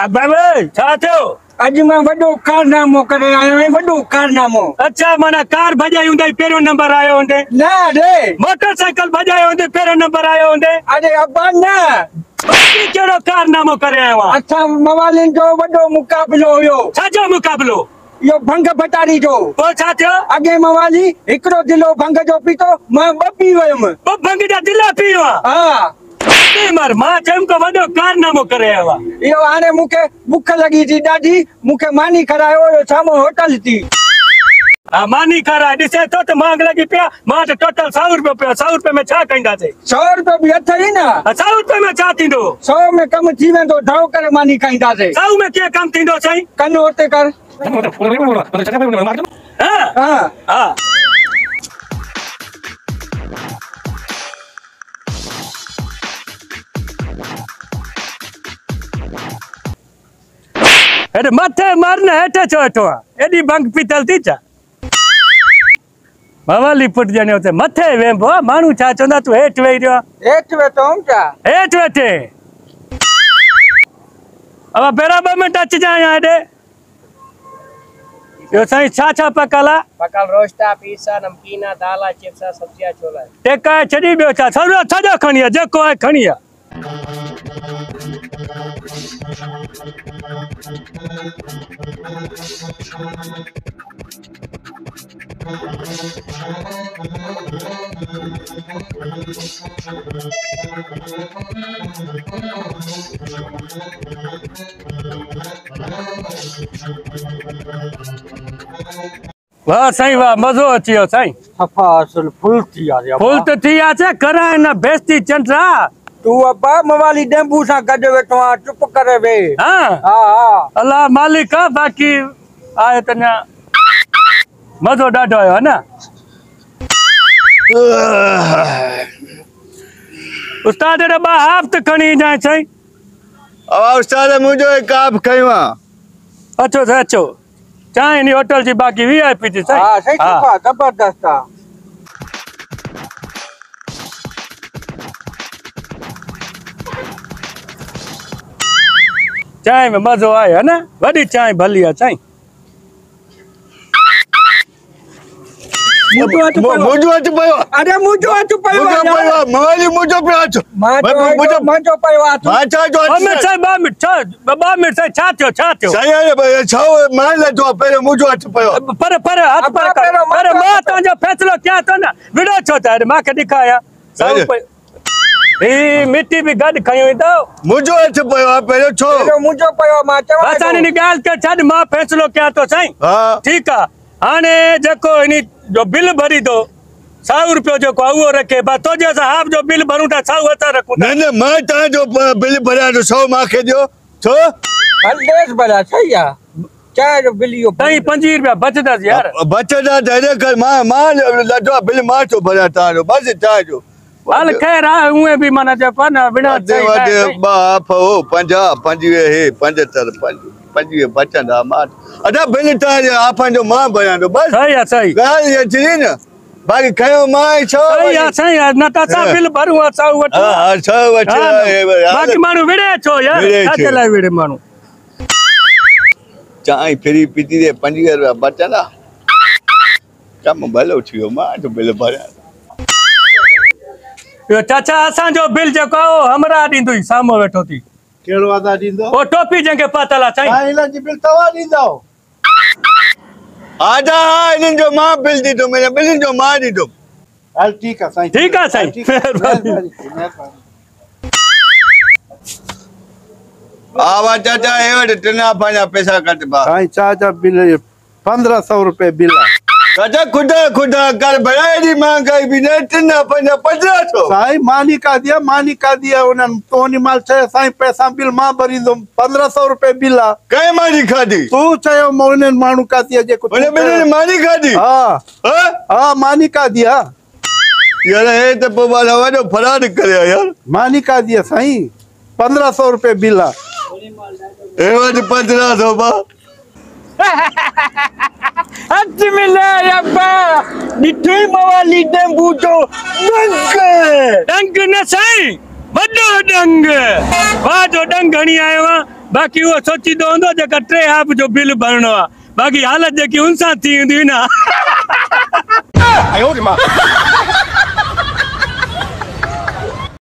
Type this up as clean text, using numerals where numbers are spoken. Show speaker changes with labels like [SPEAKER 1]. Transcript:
[SPEAKER 1] बाबा छा थियो?
[SPEAKER 2] अज मैं वडो कारनामो करे आयो है, वडो कारनामो।
[SPEAKER 1] अच्छा माना कार भजाई हुंदे पेरो नंबर आयो हुंदे?
[SPEAKER 2] ना रे,
[SPEAKER 1] मोटरसाइकिल भजाई हुंदे पेरो नंबर आयो हुंदे?
[SPEAKER 2] अरे अब्बा ना,
[SPEAKER 1] बाकी केड़ो कारनामो करे आयो आ?
[SPEAKER 2] अच्छा मवालिन जो वडो मुकाबलो हुयो।
[SPEAKER 1] छाजो मुकाबलो?
[SPEAKER 2] यो भंग भटारी जो।
[SPEAKER 1] पोइ छा थियो?
[SPEAKER 2] अगे मवाली हिकड़ो दिलो भंग जो पीतो, मां ब पी वयम।
[SPEAKER 1] पोइ भंग जा दिला पियो आ?
[SPEAKER 2] हां
[SPEAKER 1] मर मां चम को वडो कारनामो करे आयो आ।
[SPEAKER 2] यो हाने मुके भूख लगी थी डाडी, मुके मानी करायो यो सामो होटल थी।
[SPEAKER 1] आ मानी करा दिसे तो मांग लगी पिया, मां तो टोटल 100 रुपया पिया। 100 रुपया में छा कइंदा से?
[SPEAKER 2] 100 रुपया भी अथई ना।
[SPEAKER 1] 100 रुपया में छा थींदो?
[SPEAKER 2] 100 में कम थी वेंदो, ढाओ करे मानी खाइंदा से।
[SPEAKER 1] 100 में के कम थींदो सही?
[SPEAKER 2] कनो होते कर।
[SPEAKER 1] हां
[SPEAKER 2] हां
[SPEAKER 1] हां अरे मथे मारना हेठे छो हेठो एडी भंग पीतल थी छा? मवाली पुट जने होते मथे वेंबो मानू छा चंदा तू हेठ वेई रयो?
[SPEAKER 2] हेठ वेठो हम छा?
[SPEAKER 1] हेठ वेठे अब बराबर में टच जाया हेडे। यो साईं छा पकाला?
[SPEAKER 3] पकल रोस्टा पीसा नमकीना दाला चिप्सा सब्जियां छोला
[SPEAKER 1] टेका छडी बियो छा? सजो खणिया जेको है खणिया। वाह साईं वाह, मजो अची वियो साईं।
[SPEAKER 2] सफा असल फुल थी आ।
[SPEAKER 1] फुल तो थी आ छे कराए न बेस्ती चंद्रा।
[SPEAKER 2] तू अब्बा मवाली डेंबू सा गड वेठो आ, चुप करे वे।
[SPEAKER 1] हां
[SPEAKER 2] हां
[SPEAKER 1] अल्लाह मालिक आ, बाकी आए तना मजो डाढो आयो है ना। उस्ताद रे बा हाफ्त खणी जाए साईं।
[SPEAKER 4] अब उस्ताद मुझे एक आप खइवा।
[SPEAKER 1] अचो से अचो, चाय नी होटल जी बाकी वीआईपी थी साईं।
[SPEAKER 2] हां सही सफा जबरदस्त आ।
[SPEAKER 1] चाय में मजो आयो है ना, वडी चाय भली है साईं।
[SPEAKER 4] मुझे अच पयो।
[SPEAKER 2] अरे मुझो अच पयो।
[SPEAKER 4] मवाली मुझे पे अच।
[SPEAKER 2] मुझो पयो आ तू।
[SPEAKER 4] अच्छा जो
[SPEAKER 1] हमें साईं 2 मिनट साईं छा थियो?
[SPEAKER 4] सही है भाई, छो मान ले तो पहले मुझे अच पयो।
[SPEAKER 1] पर हाथ पर कर। अरे मां तो फैसलो क्या तो ना विडो छो था मां के दिखाया 100 रुपया ए मिट्टी भी गड खयो तो
[SPEAKER 4] मुझे अच पयो पहले छो
[SPEAKER 2] मुझो पयो मां चवा।
[SPEAKER 1] असानी नी गाल के छड मां फैसलो क्या तो साईं।
[SPEAKER 4] हां
[SPEAKER 1] ठीक आ, हाने जको इनी जो बिल भरी दो 100 रुपया जो को वो रखे बा तो जे साहब जो बिल भरू था 100 अता रखू।
[SPEAKER 4] नहीं मैं ता जो बिल भरा तो 100 मां के दियो छो
[SPEAKER 2] हल्देस भला सही आ। चाय जो बिल यो
[SPEAKER 1] ताई 25 रुपया बचदा यार।
[SPEAKER 4] बचदा दे कर मां लडो बिल मां तो भरा ता बस चाय जो
[SPEAKER 1] हाल खैर आ उए भी माना जे पन बिना
[SPEAKER 4] दे बाप हो 50 25 हे 75 25 बचंदा मां अदा बिल ता आपन जो मां भरा तो बस
[SPEAKER 1] सही है सही
[SPEAKER 4] गाल ये चीज ना बाकी खयो मां छो
[SPEAKER 1] सही है न ता सा बिल भरू 100 वठ।
[SPEAKER 4] हां 100 वठ
[SPEAKER 1] बाकी मानु विड़े छो यार छा लाई विड़े मानु
[SPEAKER 4] चाय फ्री पीती दे 25 रुपया बचंदा कम भलो थियो मां तो बिल भरा।
[SPEAKER 1] यो चाचा असा जो बिल जो को हमरा दींदुई सामो बैठो थी
[SPEAKER 4] केड़ो आदा दींदो
[SPEAKER 1] ओ टोपी जंगे पातला साईं।
[SPEAKER 4] हां इला जी बिल तवा दींदो आजा इन जो मां बिल दी तो मेरे बिल जो मां दी तो हाल ठीक है साईं।
[SPEAKER 1] ठीक है साईं
[SPEAKER 4] मेहरबानी। आवा चाचा ए वट टिना पांजा पैसा कट बा
[SPEAKER 5] साईं चाचा बिल 1500 रुपए बिल
[SPEAKER 4] चाचा खुदा कर बड़ाई दी महंगाई भी ने टिना पांजा 1500
[SPEAKER 5] साईं मानी का दिया उनन तोनी माल छे साईं पैसा बिल मां भरिंदो 1500 रुपए बिल आ।
[SPEAKER 4] कई मानी खादी
[SPEAKER 5] तू चयो मोने मानू का दिया जे को
[SPEAKER 4] बोले बिल मानी खादी।
[SPEAKER 5] हां हां मानी का दिया
[SPEAKER 4] यार ए तो बोला वाडो फराड करे यार
[SPEAKER 5] मानी का दिया साईं 1500 रुपए बिल आ।
[SPEAKER 4] ए वट 1500 बा
[SPEAKER 2] हथ मिले अब्बा निठे मवाली डेंबू जो
[SPEAKER 1] डंग न साईं वडो डंग वा जो डंग हणी आयो बाक़ी उहो सोचींदो हूंदो जेका 3 हाफ जो बिल भरणो आहे, बाक़ी हालत जेकी उन सां थी हूंदी ना।